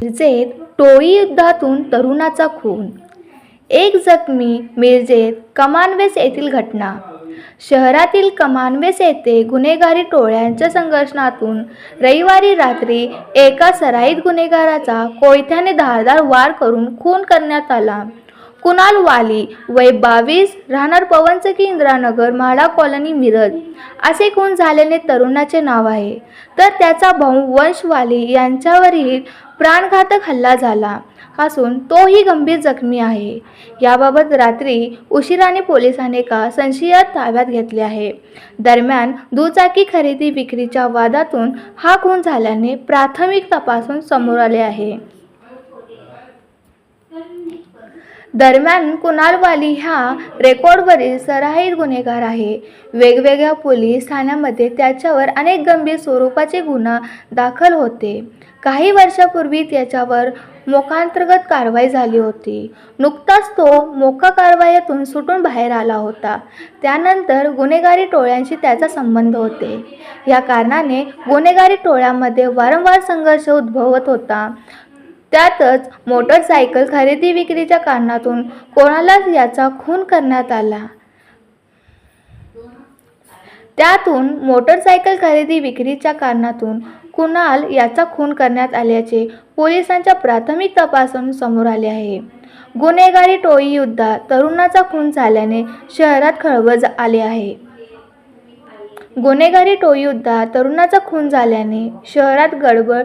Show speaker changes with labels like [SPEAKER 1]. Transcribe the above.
[SPEAKER 1] मिरजेत टोळी युद्धातून तरुणाचा खून, एक जखमी. मिरजेत कमानवेस येथील घटना. शहरातील कमानवेस येथे गुन्हेगारी टोळ्यांच्या संघर्षातून रविवारी रात्री एका सराईत गुन्हेगाराचा कोयत्याने धारदार वार करून खून करण्यात आला. कुणाल वाली, वय 22, राहणार पवनचक्की, इंदिरानगर, म्हाडा कॉलनी, मिरज असे खून झालेले तरुणाचे नाव आहे. तर त्याचा भाऊ वंश वाली यांच्यावरील प्राणघातक हल्ला झाला असून तोही गंभीर जखमी आहे. याबाबत रात्री उशिराने पोलिसांनी एका संशयित ताब्यात घेतले आहे. दरम्यान दुचाकी खरेदी विक्रीच्या वादातून हा खून झाल्याने प्राथमिक तपासून समोर आले आहे. दरम्यान कुणाल वाली हा रेकॉर्डवरील सराईत गुन्हेगार आहे. वेगवेगळ्या पोलीस ठाण्यांमध्ये त्याच्यावर अनेक गंभीर स्वरूपाचे गुन्हे दाखल होते. काही वर्षापूर्वी त्याच्यावर मोक्काअंतर्गत कारवाई झाली होती. नुकताच तो मोक्का कारवाईतून सुटून बाहेर आला होता. त्यानंतर गुन्हेगारी टोळ्यांशी त्याचा संबंध होते. या कारणाने गुन्हेगारी टोळ्यांमध्ये वारंवार संघर्ष उद्भवत होता. त्यातच मोटरसायकल खरेदी विक्रीच्या कारणातून कोणालाच याचा खून करण्यात आला. मोटरसायकल खरेदी विक्रीच्या कारणातून कुणाल याचा खून करण्यात आल्याचे पोलिसांच्या प्राथमिक तपासातून समोर आले आहे. गुन्हेगारी टोळी युद्धात तरुणाचा खून झाल्याने शहरात खळबळ आली आहे. गुन्हेगारी टोळी युद्धात तरुणाचा खून झाल्याने शहरात खळबळ